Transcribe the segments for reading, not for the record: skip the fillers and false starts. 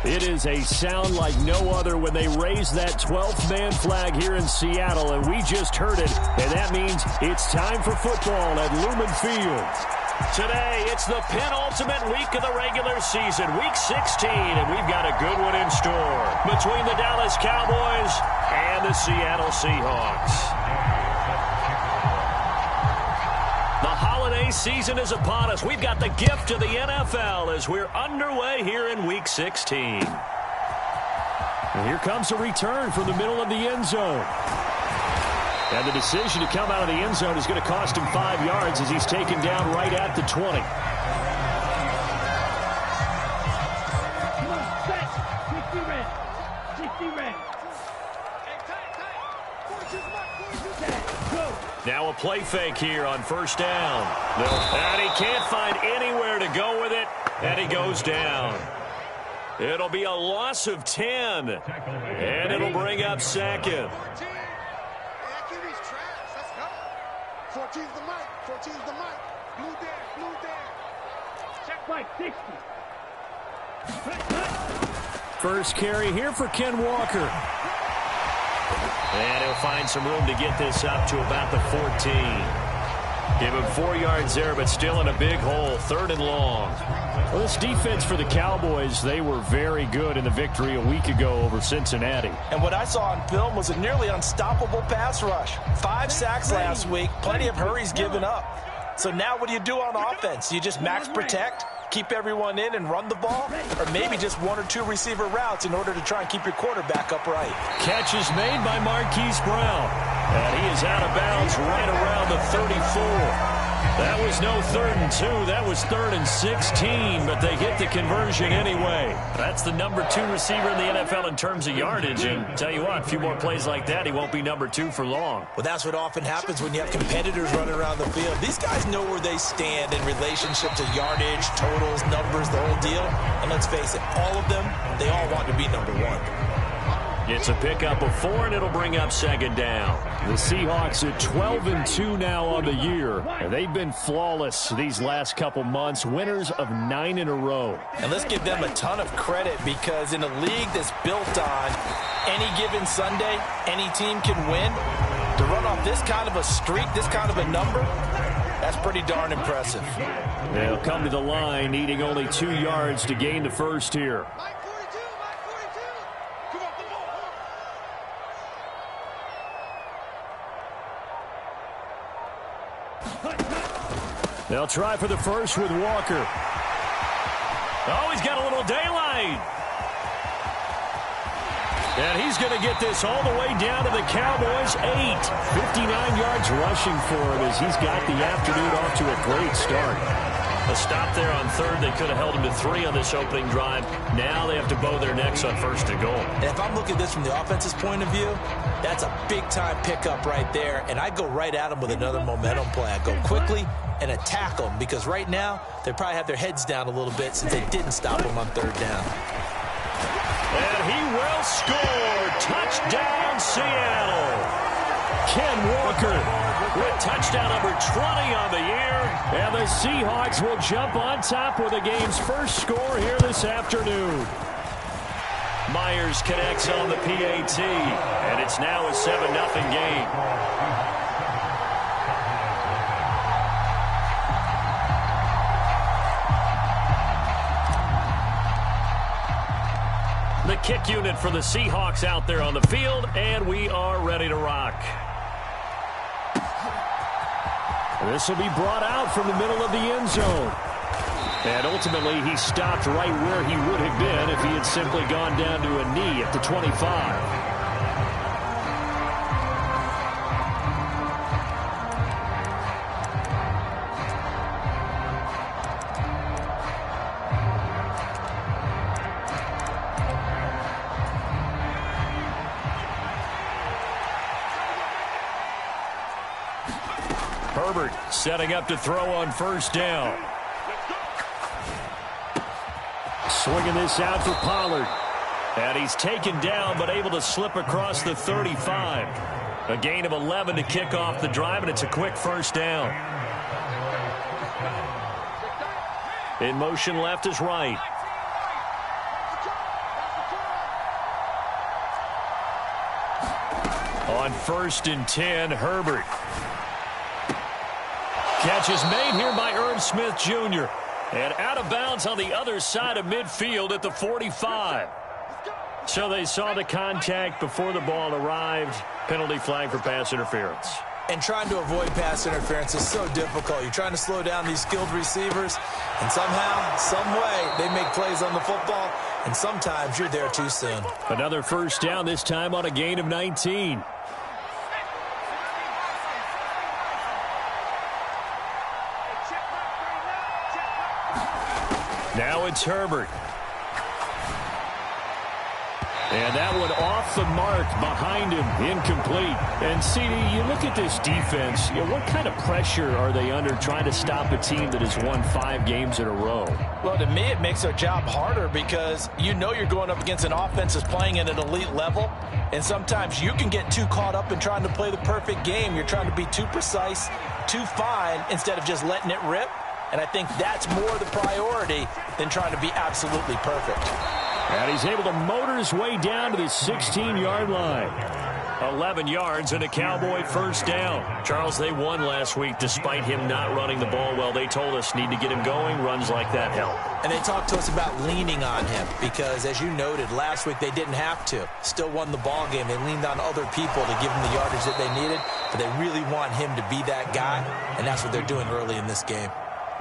It is a sound like no other when they raise that 12th man flag here in Seattle, and we just heard it, and that means it's time for football at Lumen Field. Today, it's the penultimate week of the regular season, Week 16, and we've got a good one in store between the Dallas Cowboys and the Seattle Seahawks. The holiday season is upon us. We've got the gift of the NFL as we're underway here in Week 16. And here comes a return from the middle of the end zone. And the decision to come out of the end zone is going to cost him 5 yards as he's taken down right at the 20. Now a play fake here on first down. And he can't find anywhere to go with it, and he goes down. It'll be a loss of 10, and it'll bring up second. 14's the mic. 14's the mic. Blue there. Blue there. Check mic 60. First carry here for Ken Walker. And he'll find some room to get this up to about the 14. Give him 4 yards there, but still in a big hole. 3rd and long. Well, this defense for the Cowboys, they were very good in the victory a week ago over Cincinnati. And what I saw on film was a nearly unstoppable pass rush. 5 sacks last week, plenty of hurries given up. So now what do you do on offense? You just max protect, keep everyone in and run the ball? Or maybe just 1 or 2 receiver routes in order to try and keep your quarterback upright? Catch is made by Marquise Brown. And he is out of bounds right around the 34. That was no 3rd and 2. That was 3rd and 16, but they hit the conversion anyway. That's the number 2 receiver in the NFL in terms of yardage. And tell you what, a few more plays like that, he won't be number 2 for long. Well, that's what often happens when you have competitors running around the field. These guys know where they stand in relationship to yardage, totals, numbers, the whole deal. And let's face it, all of them, they all want to be number 1. It's a pickup of 4, and it'll bring up second down. The Seahawks are 12-2 now on the year, and they've been flawless these last couple months, winners of 9 in a row. And let's give them a ton of credit because in a league that's built on any given Sunday, any team can win, to run off this kind of a streak, this kind of a number, that's pretty darn impressive. They'll come to the line, needing only 2 yards to gain the first here. They'll try for the first with Walker. Oh, he's got a little daylight. And he's going to get this all the way down to the Cowboys' 8. 59 yards rushing for him as he's got the afternoon off to a great start. A stop there on 3rd. They could have held him to 3 on this opening drive. Now they have to bow their necks on 1st and goal. And if I'm looking at this from the offense's point of view, that's a big-time pickup right there. And I go right at him with another momentum play. I go quickly and attack them because right now they probably have their heads down a little bit since they didn't stop him on 3rd down. And he will score. Touchdown, Seattle. Ken Walker with touchdown number 20 on the year. And the Seahawks will jump on top with the game's first score here this afternoon. Myers connects on the PAT, and it's now a 7-0 game. The kick unit for the Seahawks out there on the field, and we are ready to rock. This will be brought out from the middle of the end zone. And ultimately, he stopped right where he would have been if he had simply gone down to a knee at the 25. Herbert setting up to throw on first down. Swinging this out for Pollard. And he's taken down but able to slip across the 35. A gain of 11 to kick off the drive, and it's a quick first down. In motion left is right. on 1st and 10, Herbert. Catch is made here by Irv Smith Jr. And out of bounds on the other side of midfield at the 45. So they saw the contact before the ball arrived. Penalty flag for pass interference. And trying to avoid pass interference is so difficult. You're trying to slow down these skilled receivers, and somehow, some way, they make plays on the football, and sometimes you're there too soon. Another first down, this time on a gain of 19. Now it's Herbert. And that one off the mark behind him, incomplete. And, CD, you look at this defense, what kind of pressure are they under trying to stop a team that has won 5 games in a row? Well, to me, it makes their job harder because you know you're going up against an offense that's playing at an elite level. And sometimes you can get too caught up in trying to play the perfect game. You're trying to be too precise, too fine, instead of just letting it rip. And I think that's more the priority than trying to be absolutely perfect. And he's able to motor his way down to the 16-yard line. 11 yards and a Cowboy first down. Charles, they won last week despite him not running the ball well. They told us need to get him going. Runs like that help. And they talked to us about leaning on him because, as you noted, last week they didn't have to. Still won the ball game. They leaned on other people to give them the yardage that they needed. But they really want him to be that guy, and that's what they're doing early in this game.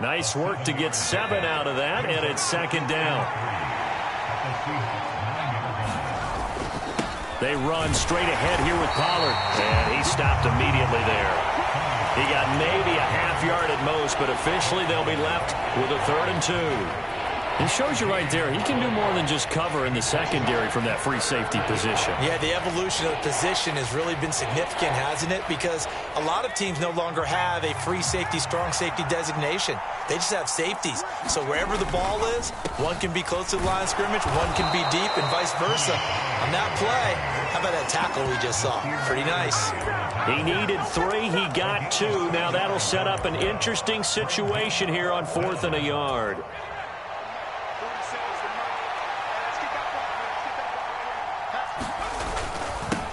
Nice work to get 7 out of that, and it's second down. They run straight ahead here with Pollard, and he stopped immediately there. He got maybe a half yard at most, but officially they'll be left with a 3rd and 2. It shows you right there, he can do more than just cover in the secondary from that free safety position. Yeah, the evolution of the position has really been significant, hasn't it? Because a lot of teams no longer have a free safety, strong safety designation. They just have safeties. So wherever the ball is, one can be close to the line of scrimmage, one can be deep, and vice versa. On that play, how about that tackle we just saw? Pretty nice. He needed 3. He got 2. Now that'll set up an interesting situation here on 4th and a yard.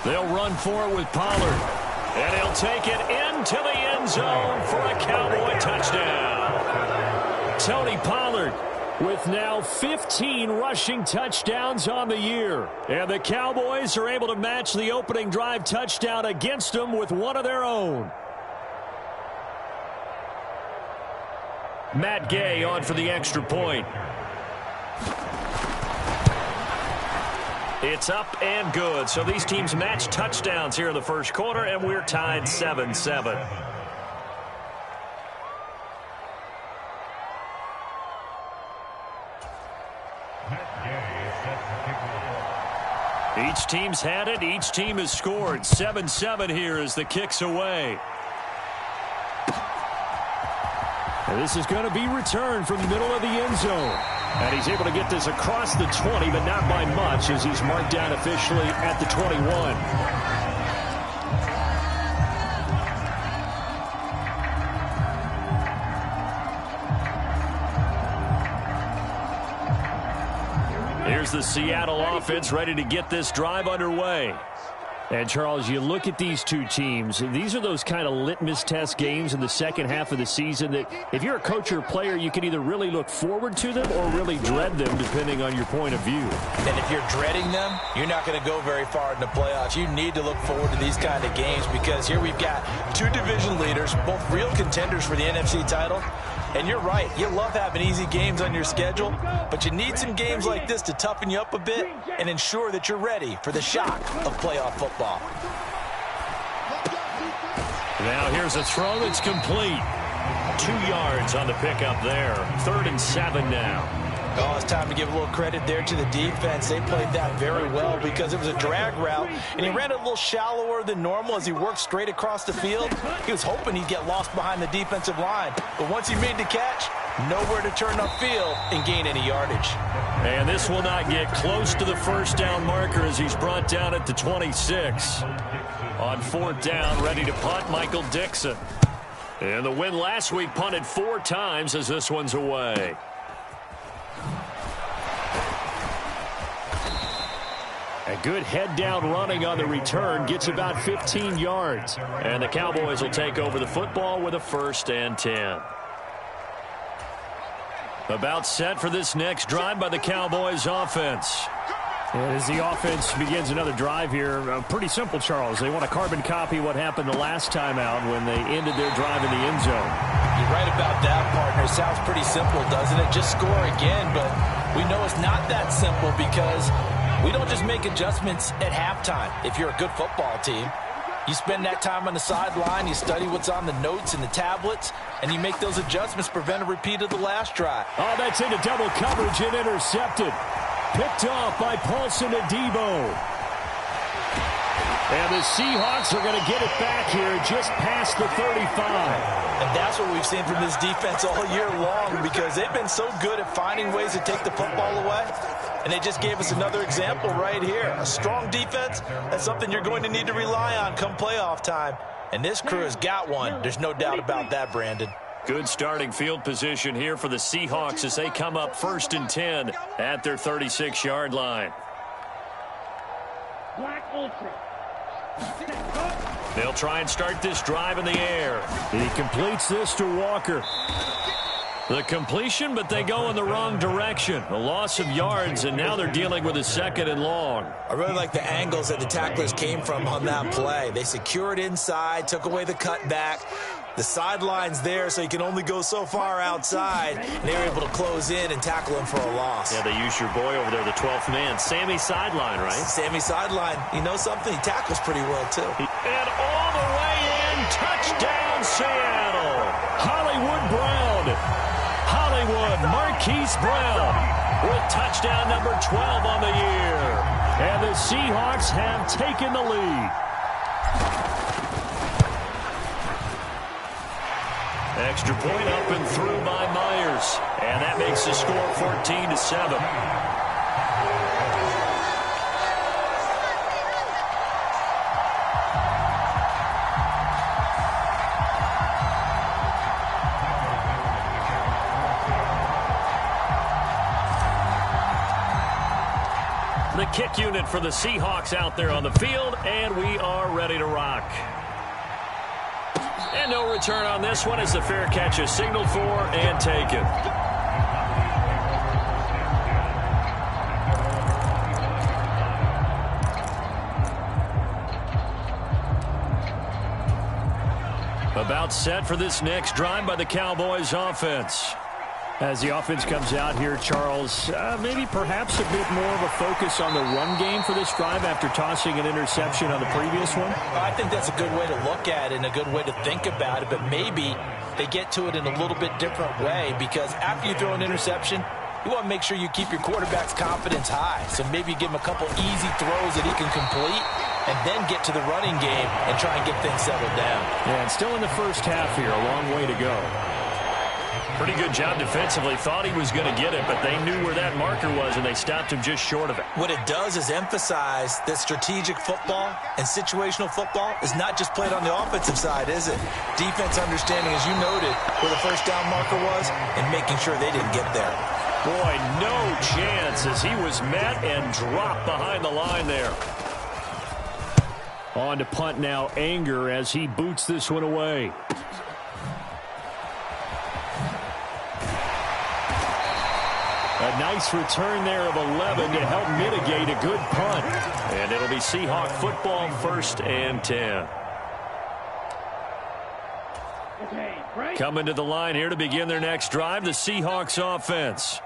They'll run for it with Pollard. And he'll take it into the end zone for a Cowboy touchdown. Tony Pollard with now 15 rushing touchdowns on the year. And the Cowboys are able to match the opening drive touchdown against them with one of their own. Matt Gay on for the extra point. It's up and good. So these teams match touchdowns here in the first quarter, and we're tied 7-7. Each team's had it. Each team has scored. 7-7 here as the kick's away. And this is going to be returned from the middle of the end zone. And he's able to get this across the 20, but not by much as he's marked down officially at the 21. Here's the Seattle offense ready to get this drive underway. And, Charles, you look at these two teams, these are those kind of litmus test games in the second half of the season that if you're a coach or a player, you can either really look forward to them or really dread them, depending on your point of view. And if you're dreading them, you're not going to go very far in the playoffs. You need to look forward to these kind of games because here we've got 2 division leaders, both real contenders for the NFC title. And you're right, you love having easy games on your schedule, but you need some games like this to toughen you up a bit and ensure that you're ready for the shock of playoff football. Now here's a throw that's complete. 2 yards on the pickup there. 3rd and 7 now. Oh, it's time to give a little credit there to the defense. They played that very well because it was a drag route, and he ran it a little shallower than normal as he worked straight across the field. He was hoping he'd get lost behind the defensive line, but once he made the catch, nowhere to turn upfield and gain any yardage. And this will not get close to the first down marker as he's brought down at the 26. On 4th down, ready to punt, Michael Dixon. And the win last week punted 4 times as this one's away. A good head-down running on the return gets about 15 yards. And the Cowboys will take over the football with a 1st and 10. About set for this next drive by the Cowboys offense. As the offense begins another drive here, pretty simple, Charles. They want to carbon copy what happened the last time out when they ended their drive in the end zone. You're right about that, partner. Sounds pretty simple, doesn't it? Just score again, but we know it's not that simple because we don't just make adjustments at halftime. If you're a good football team, you spend that time on the sideline, you study what's on the notes and the tablets, and you make those adjustments, prevent a repeat of the last drive. Oh, that's into double coverage and intercepted. Picked off by Paulson Adebo. And the Seahawks are going to get it back here just past the 35. And that's what we've seen from this defense all year long because they've been so good at finding ways to take the football away. And they just gave us another example right here. A strong defense, that's something you're going to need to rely on come playoff time. And this crew has got one. There's no doubt about that, Brandon. Good starting field position here for the Seahawks as they come up 1st and 10 at their 36-yard line. They'll try and start this drive in the air. He completes this to Walker. The completion, but they go in the wrong direction. A loss of yards, and now they're dealing with a 2nd and long. I really like the angles that the tacklers came from on that play. They secured inside, took away the cutback. The sideline's there, so you can only go so far outside. And they were able to close in and tackle him for a loss. Yeah, they used your boy over there, the 12th man, Sammy Sideline, right? Sammy Sideline. You know something? He tackles pretty well, too. And all the way in, touchdown Seattle. Hollywood Brown. Hollywood Marquise Brown with touchdown number 12 on the year. And the Seahawks have taken the lead. Extra point up and through by Myers. And that makes the score 14-7. The kick unit for the Seahawks out there on the field, and we are ready to rock. And no return on this one as the fair catch is signaled for and taken. About set for this next drive by the Cowboys offense. As the offense comes out here, Charles, maybe perhaps a bit more of a focus on the run game for this drive after tossing an interception on the previous one? I think that's a good way to look at it and a good way to think about it, but maybe they get to it in a little bit different way because after you throw an interception, you want to make sure you keep your quarterback's confidence high. So maybe you give him a couple easy throws that he can complete and then get to the running game and try and get things settled down. Yeah, and still in the first half here, a long way to go. Pretty good job defensively. Thought he was going to get it, but they knew where that marker was, and they stopped him just short of it. What it does is emphasize that strategic football and situational football is not just played on the offensive side, is it? Defense understanding, as you noted, where the first down marker was and making sure they didn't get there. Boy, no chance as he was met and dropped behind the line there. On to punt now, Anger, as he boots this one away. A nice return there of 11 to help mitigate a good punt. And it'll be Seahawk football 1st and 10. Coming to the line here to begin their next drive, the Seahawks offense.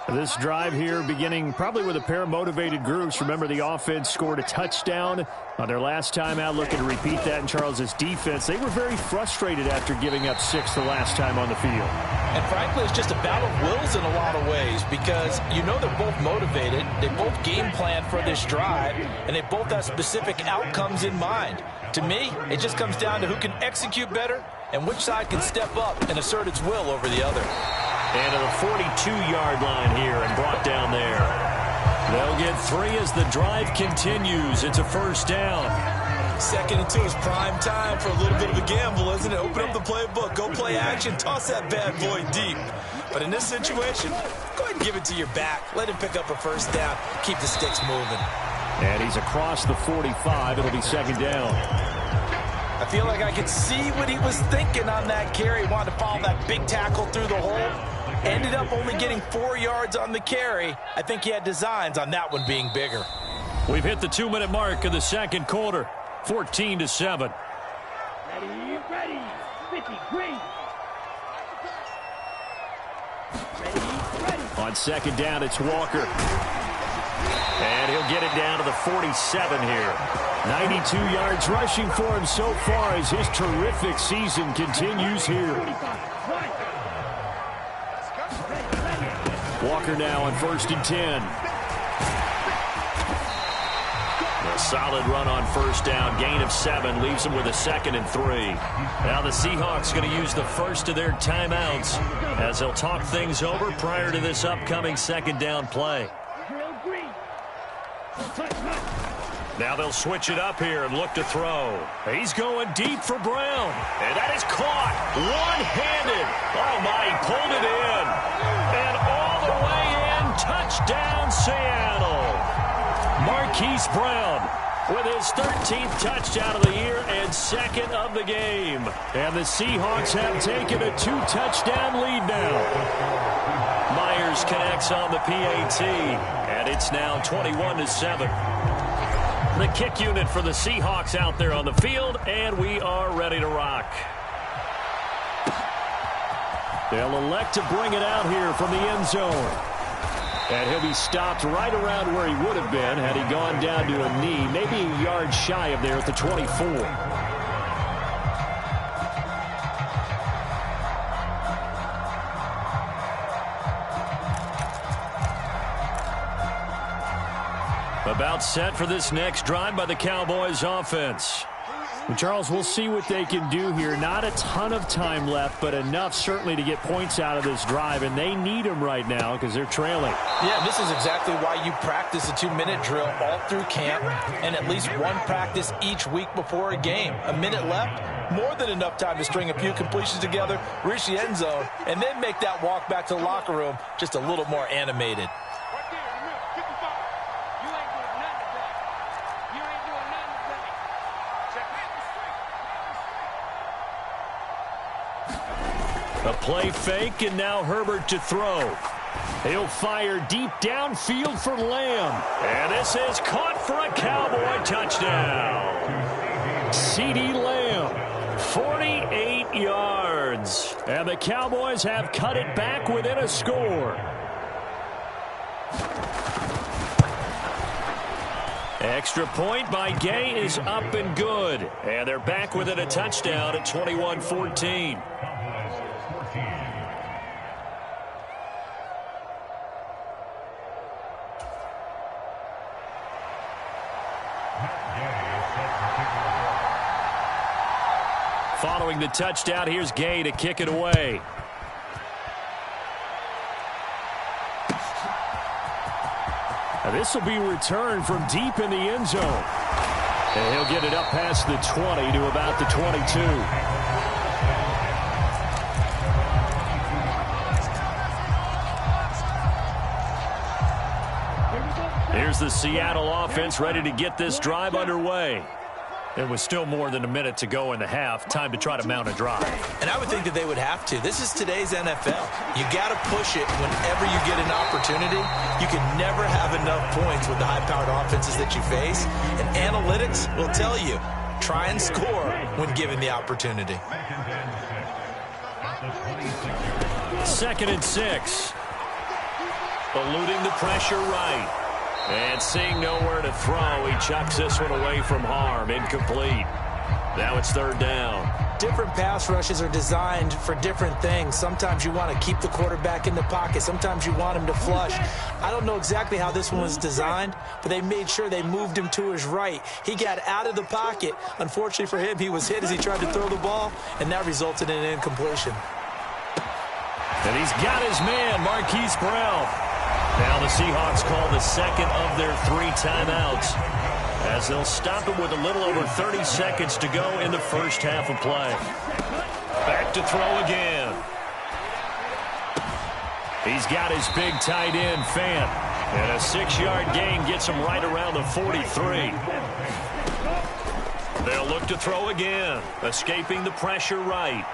This drive here beginning probably with a pair of motivated groups. Remember, the offense scored a touchdown on their last time out, looking to repeat that in Charles's defense. They were very frustrated after giving up 6 the last time on the field. And frankly, it's just a battle of wills in a lot of ways because you know they're both motivated, they both game plan for this drive, and they both have specific outcomes in mind. To me, it just comes down to who can execute better and which side can step up and assert its will over the other. And to the 42-yard line here and brought down there. They'll get 3 as the drive continues. It's a 1st down. 2nd and 2 is prime time for a little bit of a gamble, isn't it? Open up the playbook, go play action, toss that bad boy deep. But in this situation, go ahead and give it to your back. Let him pick up a 1st down. Keep the sticks moving. And he's across the 45. It'll be second down. I feel like I could see what he was thinking on that carry. Wanted to follow that big tackle through the hole. Ended up only getting 4 yards on the carry. I think he had designs on that one being bigger. We've hit the 2-minute mark of the second quarter. 14-7. Ready, 50, green. Ready. On second down, it's Walker. And he'll get it down to the 47 here. 92 yards rushing for him so far as his terrific season continues here. Walker now on 1st and 10. A solid run on first down. Gain of 7 leaves them with a 2nd and 3. Now the Seahawks going to use the first of their timeouts as they'll talk things over prior to this upcoming second down play. Now they'll switch it up here and look to throw. He's going deep for Brown. And that is caught one-handed. Oh, my, he pulled it in. And all the way in, touchdown Seattle. Marquise Brown with his 13th touchdown of the year and 2nd of the game. And the Seahawks have taken a 2-touchdown lead now. Myers connects on the PAT, and it's now 21-7. The kick unit for the Seahawks out there on the field, and we are ready to rock. They'll elect to bring it out here from the end zone. And he'll be stopped right around where he would have been had he gone down to a knee, maybe a yard shy of there at the 24. About set for this next drive by the Cowboys offense. Well, Charles, we'll see what they can do here. Not a ton of time left, but enough certainly to get points out of this drive, and they need them right now because they're trailing. Yeah, this is exactly why you practice a 2-minute drill all through camp and at least one practice each week before a game. A minute left, more than enough time to string a few completions together, reach the end zone, and then make that walk back to the locker room just a little more animated. A play fake, and now Herbert to throw. He'll fire deep downfield for Lamb. And this is caught for a Cowboy touchdown. CeeDee Lamb, 48 yards. And the Cowboys have cut it back within a score. Extra point by Gay is up and good. And they're back within a touchdown at 21-14. Following the touchdown, here's Gay to kick it away. Now this will be returned from deep in the end zone. And he'll get it up past the 20 to about the 22. Here's the Seattle offense ready to get this drive underway. There was still more than a minute to go in the half. Time to try to mount a drive. And I would think that they would have to. This is today's NFL. You got to push it whenever you get an opportunity. You can never have enough points with the high-powered offenses that you face. And analytics will tell you, try and score when given the opportunity. 2nd and 6. Eluding the pressure right. And seeing nowhere to throw, he chucks this one away from harm. Incomplete. Now it's 3rd down. Different pass rushes are designed for different things. Sometimes you want to keep the quarterback in the pocket. Sometimes you want him to flush. I don't know exactly how this one was designed, but they made sure they moved him to his right. He got out of the pocket. Unfortunately for him, he was hit as he tried to throw the ball, and that resulted in an incompletion. And he's got his man, Marquise Brown. Now the Seahawks call the 2nd of their 3 timeouts as they'll stop him with a little over 30 seconds to go in the first half of play. Back to throw again. He's got his big tight end, Fant. And a 6-yard gain gets him right around the 43. They'll look to throw again, escaping the pressure right.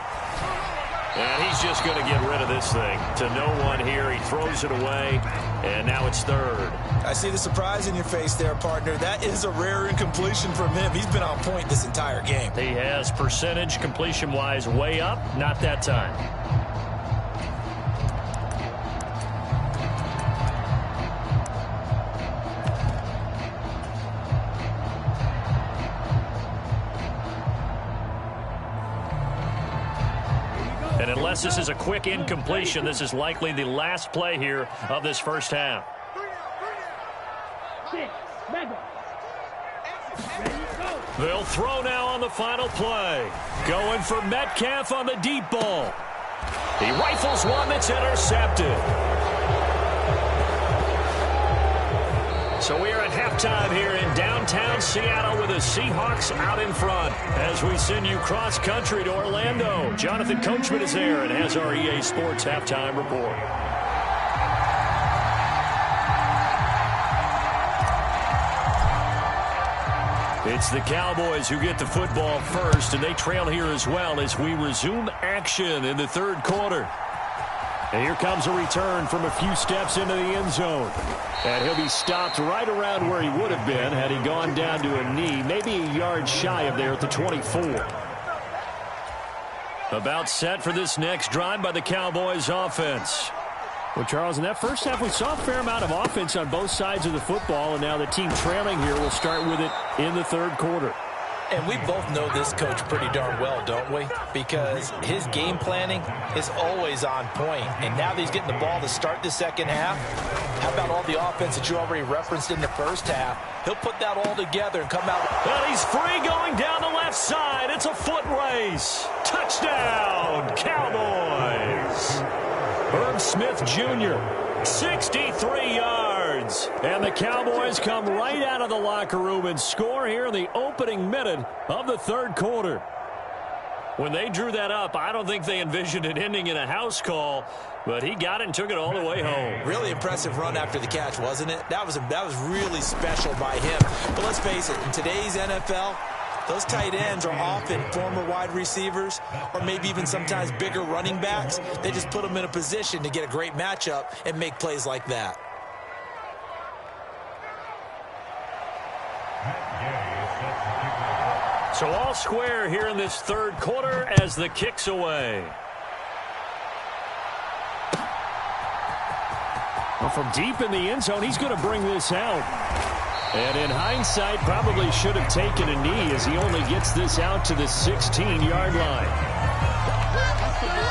And he's just going to get rid of this thing. To no one here. He throws it away, and now it's third. I see the surprise in your face there, partner. That is a rare incompletion from him. He's been on point this entire game. He has percentage completion-wise way up. Not that time. And unless this is a quick incompletion, this is likely the last play here of this first half. 6, mega. Ready, go. They'll throw now on the final play. Going for Metcalf on the deep ball. He rifles one that's intercepted. So we are at halftime here in downtown Seattle with the Seahawks out in front. As we send you cross-country to Orlando, Jonathan Coachman is there and has our EA Sports halftime report. It's the Cowboys who get the football first, and they trail here as well as we resume action in the third quarter. And here comes a return from a few steps into the end zone. And he'll be stopped right around where he would have been had he gone down to a knee, maybe a yard shy of there at the 24. About set for this next drive by the Cowboys offense. Well, Charles, in that first half, we saw a fair amount of offense on both sides of the football, and now the team trailing here will start with it in the third quarter. And we both know this coach pretty darn well, don't we? Because his game planning is always on point. And now that he's getting the ball to start the second half, how about all the offense that you already referenced in the first half? He'll put that all together and come out. And he's free going down the left side. It's a foot race. Touchdown, Cowboys. Herb Smith Jr., 63 yards. And the Cowboys come right out of the locker room and score here in the opening minute of the third quarter. When they drew that up, I don't think they envisioned it ending in a house call, but he got it and took it all the way home. Really impressive run after the catch, wasn't it? That was really special by him. But let's face it, in today's NFL, those tight ends are often former wide receivers or maybe even sometimes bigger running backs. They just put them in a position to get a great matchup and make plays like that. So all square here in this third quarter as the kick's away. Well, from deep in the end zone, he's going to bring this out. And in hindsight, probably should have taken a knee as he only gets this out to the 16-yard line.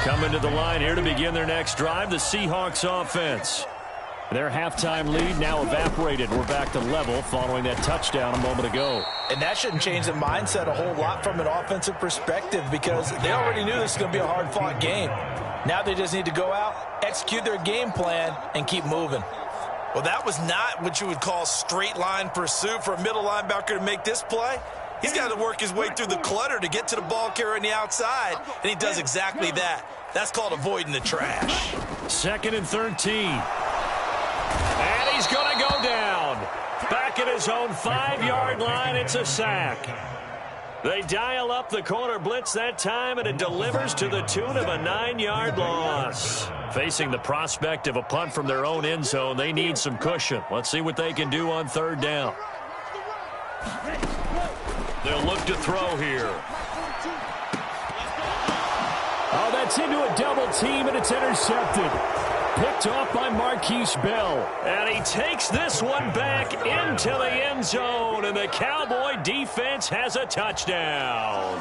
Coming to the line here to begin their next drive, the Seahawks offense. Their halftime lead now evaporated. We're back to level following that touchdown a moment ago. And that shouldn't change the mindset a whole lot from an offensive perspective because they already knew this was going to be a hard-fought game. Now they just need to go out, execute their game plan, and keep moving. Well, that was not what you would call straight-line pursuit for a middle linebacker to make this play. He's got to work his way through the clutter to get to the ball carrier on the outside, and he does exactly that. That's called avoiding the trash. 2nd and 13. And he's going to go down. Back at his own 5-yard line, it's a sack. They dial up the corner blitz that time, and it delivers to the tune of a 9-yard loss. Facing the prospect of a punt from their own end zone, they need some cushion. Let's see what they can do on third down. They'll look to throw here. Oh, that's into a double team, and it's intercepted. Picked off by Marquise Bell. And he takes this one back into the end zone, and the Cowboy defense has a touchdown.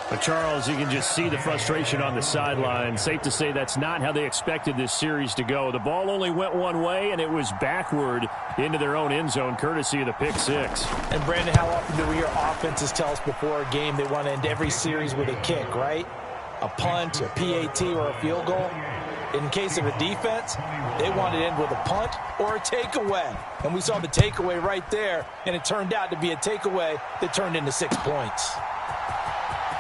But Charles, you can just see the frustration on the sideline. Safe to say that's not how they expected this series to go. The ball only went one way, and it was backward into their own end zone, courtesy of the pick six. And, Brandon, how often do we hear offenses tell us before a game they want to end every series with a kick, right? A punt, a PAT, or a field goal? In case of a defense, they want to end with a punt or a takeaway. And we saw the takeaway right there, and it turned out to be a takeaway that turned into 6 points.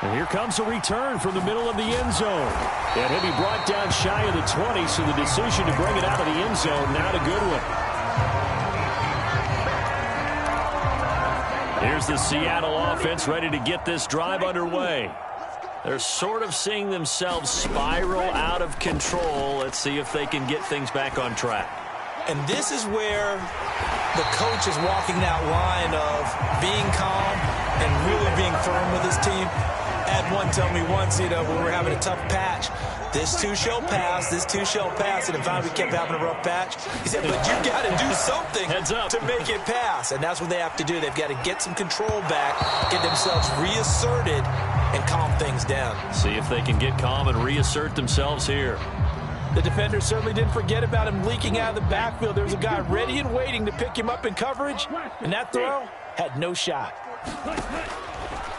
And here comes a return from the middle of the end zone. And he'll be brought down shy of the 20, so the decision to bring it out of the end zone, not a good one. Here's the Seattle offense ready to get this drive underway. They're sort of seeing themselves spiral out of control. Let's see if they can get things back on track. And this is where the coach is walking that line of being calm and really being firm with his team. I had one tell me once, when we were having a tough patch, this too shall pass, this too shall pass, and finally we kept having a rough patch. He said, but you got to do something to make it pass, and that's what they have to do. They've got to get some control back, get themselves reasserted, and calm things down. See if they can get calm and reassert themselves here. The defender certainly didn't forget about him leaking out of the backfield. There was a guy ready and waiting to pick him up in coverage, and that throw had no shot.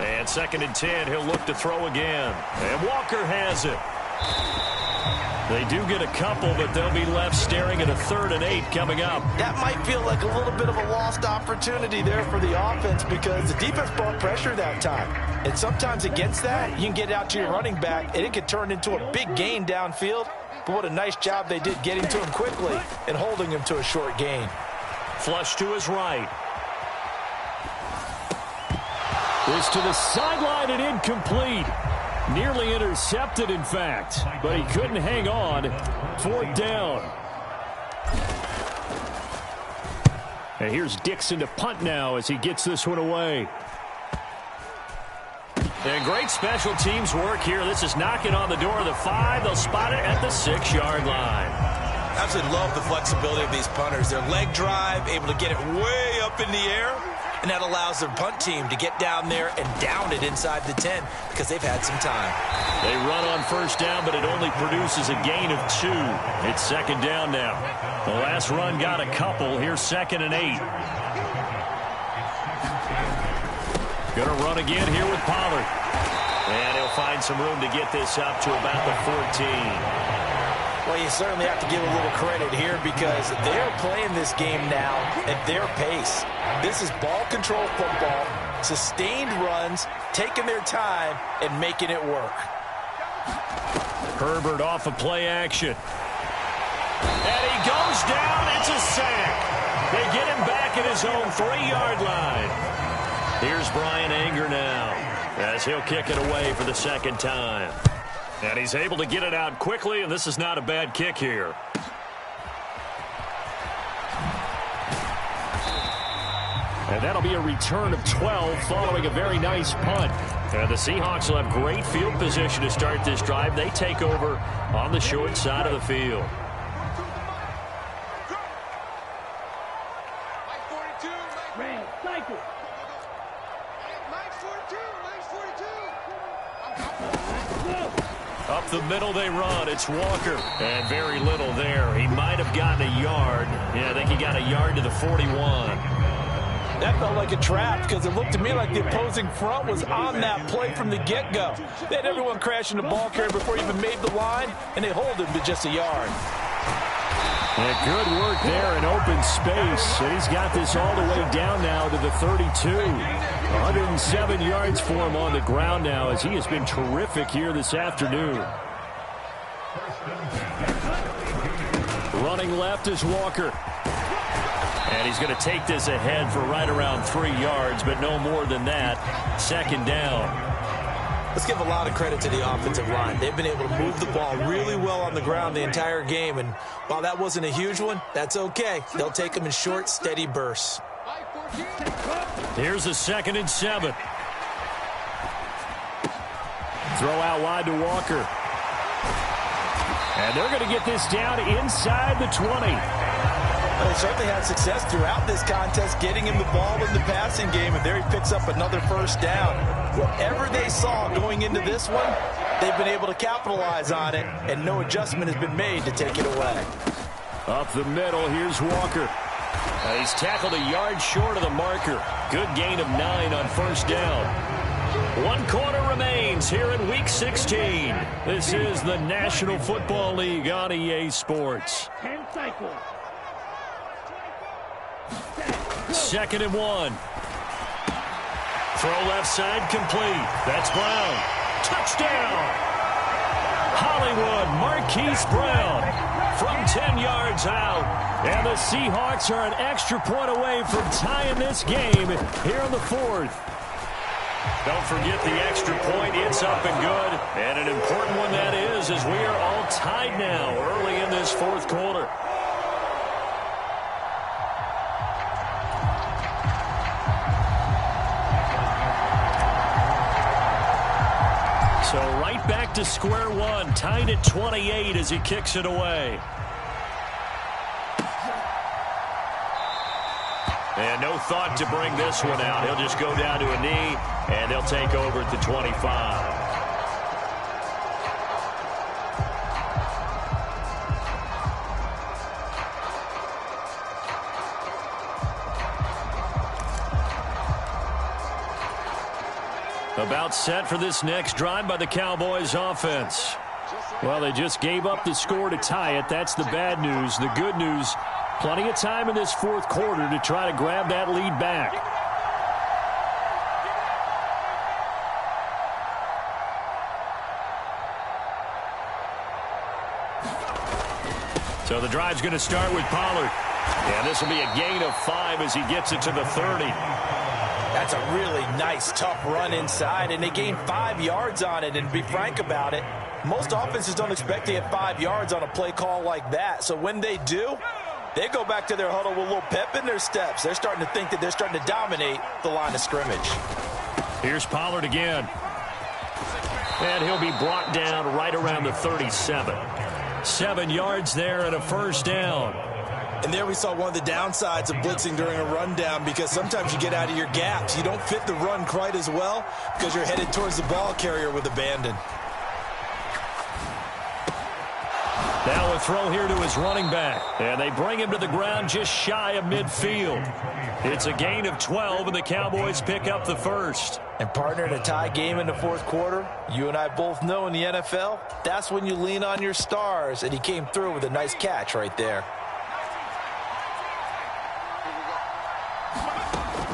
And 2nd and 10, he'll look to throw again. And Walker has it. They do get a couple, but they'll be left staring at a 3rd and 8 coming up. That might feel like a little bit of a lost opportunity there for the offense because the defense brought pressure that time. And sometimes against that, you can get out to your running back, and it can turn into a big gain downfield. But what a nice job they did getting to him quickly and holding him to a short gain. Flush to his right. This to the sideline and incomplete. Nearly intercepted, in fact, but he couldn't hang on. 4th down. And here's Dixon to punt now as he gets this one away. And great special teams work here. This is knocking on the door of the 5. They'll spot it at the 6-yard line. Absolutely love the flexibility of these punters. Their leg drive, able to get it way up in the air, and that allows their punt team to get down there and down it inside the 10 because they've had some time. They run on 1st down, but it only produces a gain of 2. It's 2nd down now. The last run got a couple. Here's 2nd and 8. Going to run again here with Pollard. And he'll find some room to get this up to about the 14. Well, you certainly have to give a little credit here because they're playing this game now at their pace. This is ball control football, sustained runs, taking their time, and making it work. Herbert off of play action. And he goes down. It's a sack. They get him back at his own 3-yard line. Here's Brian Anger now as he'll kick it away for the 2nd time. And he's able to get it out quickly, and this is not a bad kick here. And that'll be a return of 12 following a very nice punt. And the Seahawks will have great field position to start this drive. They take over on the short side of the field. Up the middle they run. It's Walker. And very little there. He might have gotten a yard. Yeah, I think he got a yard to the 41. That felt like a trap because it looked to me like the opposing front was on that play from the get-go. They had everyone crashing the ball carrier before he even made the line, and they hold him to just a yard. And good work there in open space. And he's got this all the way down now to the 32. 107 yards for him on the ground now as he has been terrific here this afternoon. Running left is Walker. And he's going to take this ahead for right around 3 yards, but no more than that. 2nd down. Let's give a lot of credit to the offensive line. They've been able to move the ball really well on the ground the entire game, and while that wasn't a huge one, that's okay. They'll take them in short, steady bursts. Here's a 2nd and 7. Throw out wide to Walker. And they're going to get this down inside the 20. Well, they certainly had success throughout this contest, getting him the ball in the passing game, and there he picks up another 1st down. Whatever they saw going into this one, they've been able to capitalize on it, and no adjustment has been made to take it away. Up the middle, here's Walker. He's tackled a yard short of the marker. Good gain of 9 on 1st down. 1 quarter remains here in Week 16. This is the National Football League on EA Sports. 10 cycles. 2nd and 1. Throw left side complete. That's Brown. Touchdown! Hollywood Marquise Brown. from 10 yards out. And the Seahawks are an extra point away from tying this game here in the fourth. Don't forget the extra point. It's up and good. And an important one that is, as we are all tied now early in this fourth quarter. So right back to square one, tied at 28 as he kicks it away. And no thought to bring this one out. He'll just go down to a knee, and they'll take over at the 25. About set for this next drive by the Cowboys offense. Well, they just gave up the score to tie it. That's the bad news. The good news, plenty of time in this fourth quarter to try to grab that lead back. So the drive's going to start with Pollard. And this will be a gain of 5 as he gets it to the 30. That's a really nice, tough run inside, and they gained 5 yards on it. And to be frank about it, most offenses don't expect to get 5 yards on a play call like that. So when they do, they go back to their huddle with a little pep in their steps. They're starting to think that they're starting to dominate the line of scrimmage. Here's Pollard again. And he'll be brought down right around the 37. 7 yards there and a first down. And there we saw one of the downsides of blitzing during a rundown, because sometimes you get out of your gaps. You don't fit the run quite as well because you're headed towards the ball carrier with abandon. Now a throw here to his running back. And they bring him to the ground just shy of midfield. It's a gain of 12, and the Cowboys pick up the first. And partner, in a tie game in the fourth quarter, you and I both know in the NFL, that's when you lean on your stars. And he came through with a nice catch right there.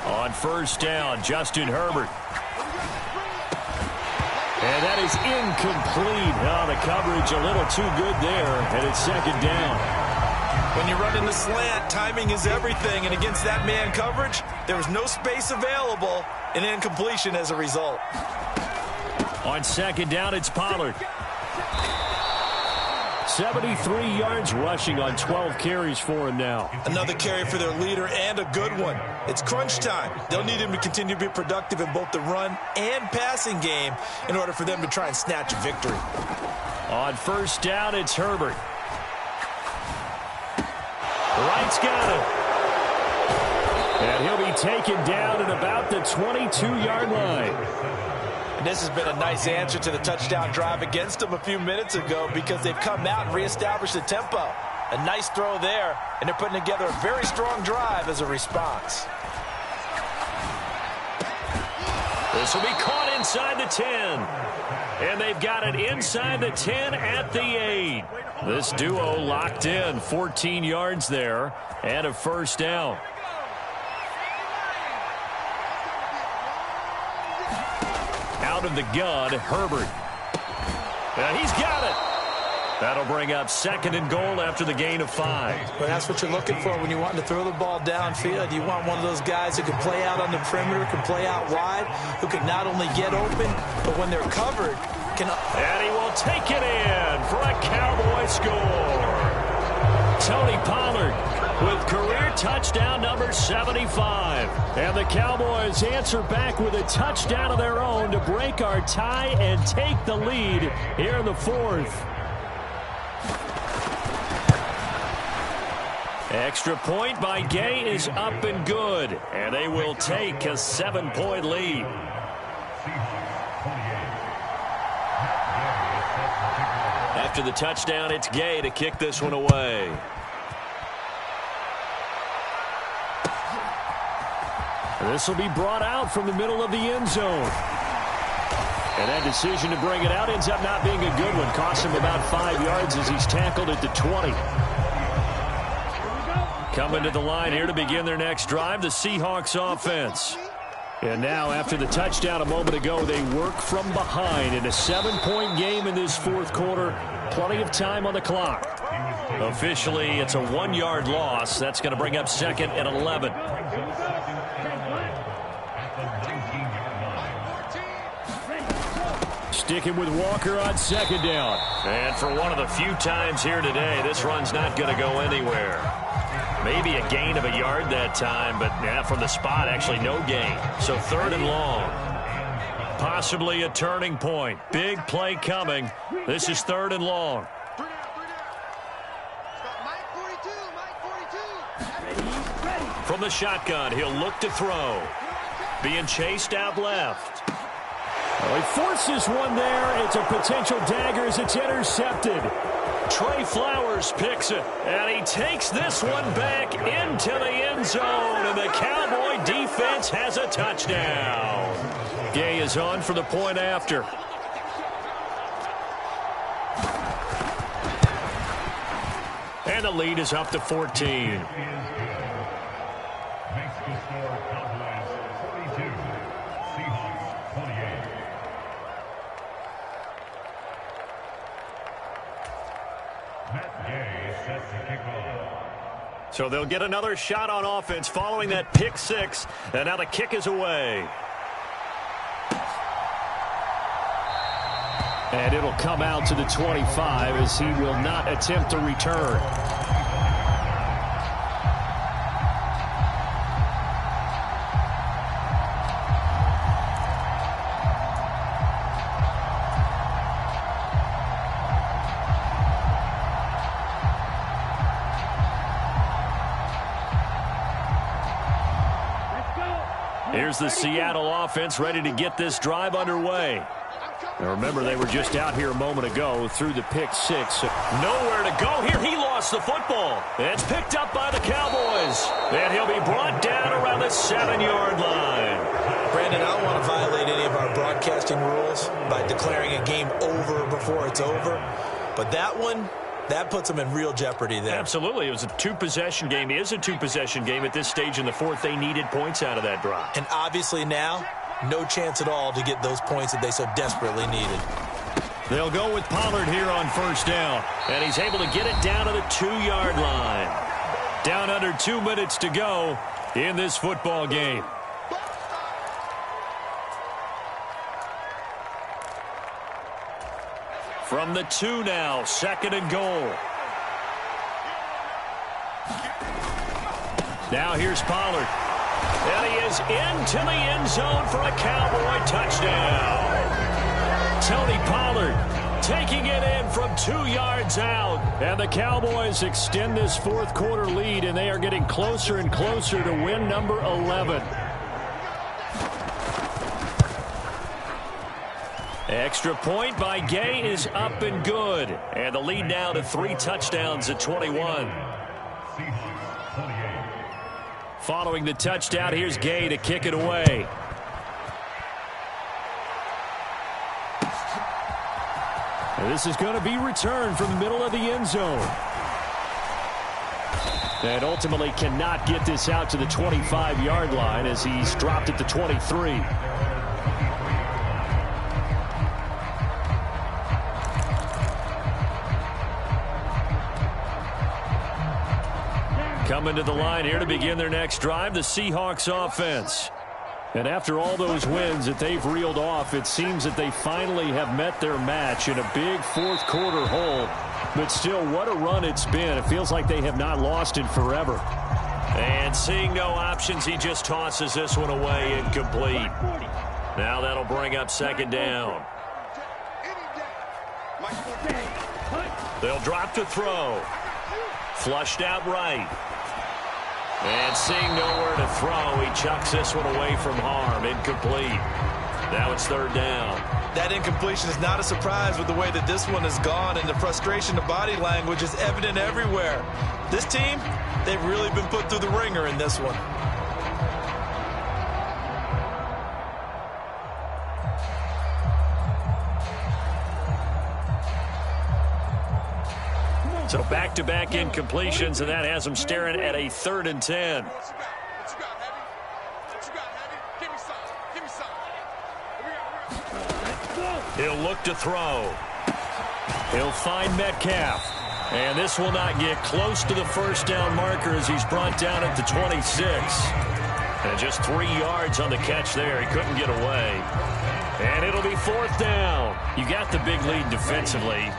On first down, Justin Herbert. And that is incomplete. Oh, the coverage a little too good there, and it's second down. When you run in the slant, timing is everything, and against that man coverage, there was no space available, and incompletion as a result. On second down, it's Pollard. 73 yards rushing on 12 carries for him now. Another carry for their leader, and a good one. It's crunch time. They'll need him to continue to be productive in both the run and passing game in order for them to try and snatch a victory. On first down, it's Herbert. Wright's got him. And he'll be taken down at about the 22-yard line. And this has been a nice answer to the touchdown drive against them a few minutes ago, because they've come out and reestablished the tempo. A nice throw there, and they're putting together a very strong drive as a response. This will be caught inside the 10. And they've got it inside the 10 at the 8. This duo locked in, 14 yards there, and a first down. Out of the gun, Herbert. And he's got it. That'll bring up second and goal after the gain of 5. Well, that's what you're looking for when you want to throw the ball downfield. You want one of those guys who can play out on the perimeter, can play out wide, who can not only get open, but when they're covered, can... And he will take it in for a Cowboy score. Tony Pollard with career touchdown number 75. And the Cowboys answer back with a touchdown of their own to break our tie and take the lead here in the fourth. Extra point by Gay is up and good, and they will take a 7-point lead. After the touchdown, it's Gay to kick this one away. This will be brought out from the middle of the end zone. And that decision to bring it out ends up not being a good one. Costs him about 5 yards as he's tackled at the 20. Coming to the line here to begin their next drive, the Seahawks offense. And now, after the touchdown a moment ago, they work from behind in a 7-point game in this fourth quarter. Plenty of time on the clock. Officially, it's a 1-yard loss. That's going to bring up second and 11. Sticking with Walker on second down. And for one of the few times here today, this run's not going to go anywhere. Maybe a gain of a yard that time, but from the spot, actually no gain. So third and long. Possibly a turning point. Big play coming. This is third and long. From the shotgun, he'll look to throw. Being chased out left. Well, he forces one there. It's a potential dagger as it's intercepted. Trey Flowers picks it, and he takes this one back into the end zone, and the Cowboy defense has a touchdown. Gay is on for the point after. And the lead is up to 14. So they'll get another shot on offense following that pick six, and now the kick is away. And it'll come out to the 25 as he will not attempt to return. Here's the Seattle offense ready to get this drive underway. Now remember, they were just out here a moment ago through the pick six. Nowhere to go here. He lost the football. It's picked up by the Cowboys. And he'll be brought down around the 7-yard line. Brandon, I don't want to violate any of our broadcasting rules by declaring a game over before it's over. But that one, that puts them in real jeopardy there. Absolutely. It was a two-possession game. It is a two-possession game at this stage in the fourth. They needed points out of that drive. And obviously now, no chance at all to get those points that they so desperately needed. They'll go with Pollard here on first down. And he's able to get it down to the 2-yard line. Down under 2 minutes to go in this football game. From the 2 now, second and goal. Now here's Pollard. And he is into the end zone for a Cowboy touchdown. Tony Pollard taking it in from 2 yards out. And the Cowboys extend this fourth quarter lead, and they are getting closer and closer to win number 11. Extra point by Gay is up and good. And the lead now to 3 touchdowns at 21. Following the touchdown, here's Gay to kick it away. And this is going to be returned from the middle of the end zone. And ultimately cannot get this out to the 25-yard line as he's dropped at the 23. Coming to the line here to begin their next drive, the Seahawks offense. And after all those wins that they've reeled off, it seems that they finally have met their match in a big fourth quarter hole. But still, what a run it's been. It feels like they have not lost in forever. And seeing no options, he just tosses this one away, incomplete. Now that'll bring up second down. They'll drop to throw. Flushed out right. And seeing nowhere to throw, he chucks this one away from harm. Incomplete. Now it's third down. That incompletion is not a surprise with the way that this one has gone, and the frustration of body language is evident everywhere. This team, they've really been put through the ringer in this one. So back-to-back incompletions, and that has them staring at a 3rd and 10. He'll look to throw. He'll find Metcalf. And this will not get close to the first down marker as he's brought down at the 26. And just 3 yards on the catch there. He couldn't get away. And it'll be 4th down. You got the big lead defensively.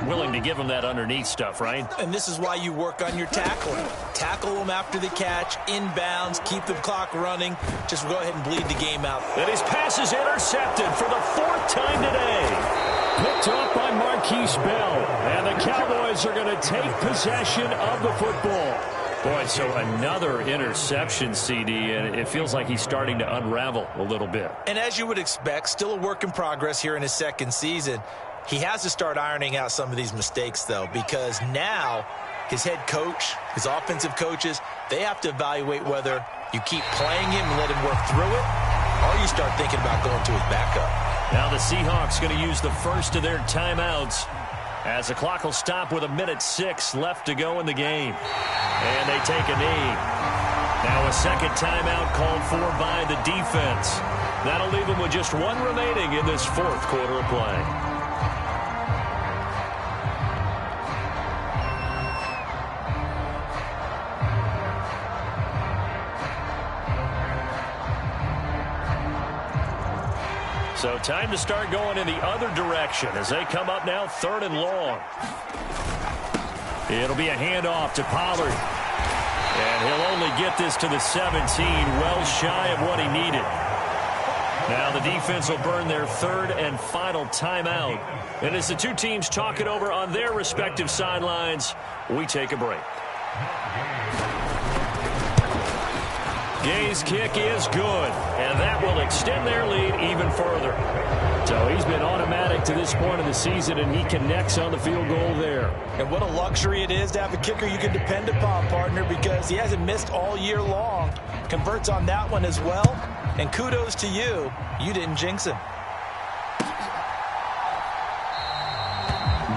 Willing to give him that underneath stuff, right? And this is why you work on your tackling. Tackle them after the catch, inbounds, keep the clock running. Just go ahead and bleed the game out. And his pass is intercepted for the 4th time today. Picked up by Marquise Bell. And the Cowboys are going to take possession of the football. Boy, so another interception, CD, and it feels like he's starting to unravel a little bit. And as you would expect, still a work in progress here in his second season. He has to start ironing out some of these mistakes, though, because now his head coach, his offensive coaches, they have to evaluate whether you keep playing him and let him work through it, or you start thinking about going to his backup. Now the Seahawks going to use the first of their timeouts as the clock will stop with 1:06 left to go in the game. And they take a knee. Now a second timeout called for by the defense. That'll leave them with just 1 remaining in this 4th quarter of play. So time to start going in the other direction as they come up now 3rd and long. It'll be a handoff to Pollard. And he'll only get this to the 17, well shy of what he needed. Now the defense will burn their 3rd and final timeout. And as the two teams talk it over on their respective sidelines, we take a break. Gay's kick is good, and that will extend their lead even further. So he's been automatic to this point of the season, and he connects on the field goal there. And what a luxury it is to have a kicker you can depend upon, partner, because he hasn't missed all year long. Converts on that one as well, and kudos to you. You didn't jinx him.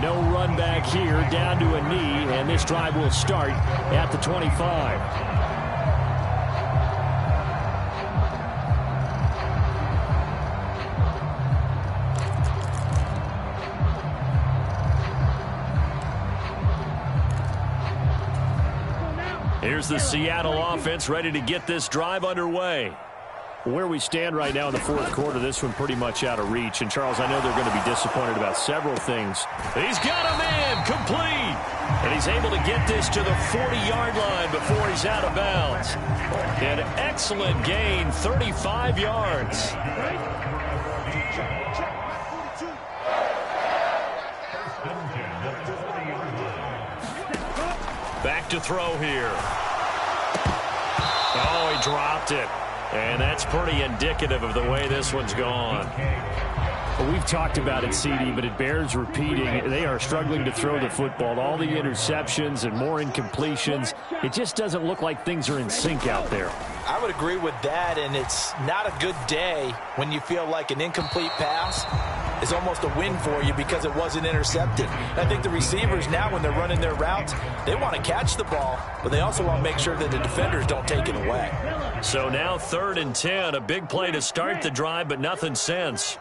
No run back here, down to a knee, and this drive will start at the 25. Here's the Seattle offense ready to get this drive underway. Where we stand right now in the 4th quarter, this one pretty much out of reach. And, Charles, I know they're going to be disappointed about several things. He's got a man complete. And he's able to get this to the 40-yard line before he's out of bounds. An excellent gain, 35 yards. Back to throw here. Oh, he dropped it. And that's pretty indicative of the way this one's gone. Well, we've talked about it, CD, but it bears repeating. They are struggling to throw the football. All the interceptions and more incompletions. It just doesn't look like things are in sync out there. I would agree with that, and it's not a good day when you feel like an incomplete pass is almost a win for you because it wasn't intercepted. I think the receivers now, when they're running their routes, they want to catch the ball, but they also want to make sure that the defenders don't take it away. So now 3rd and 10, a big play to start the drive, but nothing since.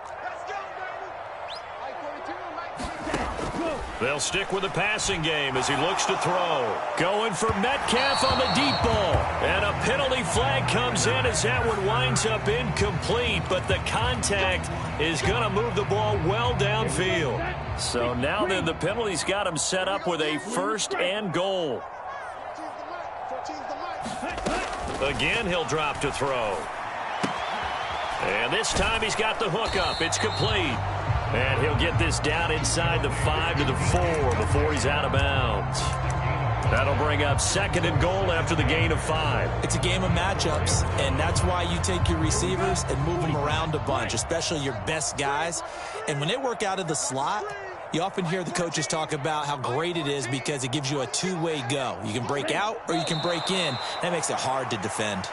They'll stick with the passing game as he looks to throw. Going for Metcalf on the deep ball. And a penalty flag comes in as that one winds up incomplete. But the contact is going to move the ball well downfield. So now then the penalty's got him set up with a 1st and goal. Again, he'll drop to throw. And this time he's got the hook up. It's complete. And he'll get this down inside the 5 to the 4 before he's out of bounds. That'll bring up 2nd and goal after the gain of 5. It's a game of matchups, and that's why you take your receivers and move them around a bunch, especially your best guys. And when they work out of the slot, you often hear the coaches talk about how great it is because it gives you a two-way go. You can break out or you can break in. That makes it hard to defend.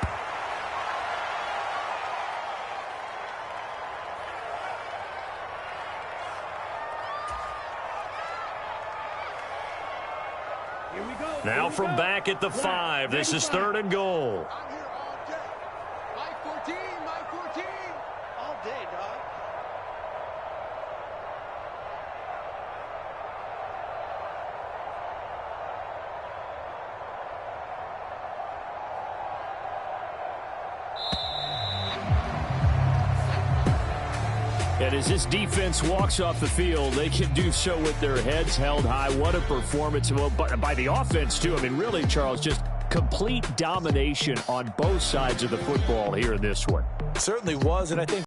Now from back at the 5, this is 3rd and goal. I'm here all day. My 14, all day, dog. And as this defense walks off the field, they can do so with their heads held high. What a performance by the offense, too. I mean, really, Charles, just complete domination on both sides of the football here in this one. Certainly was, and I think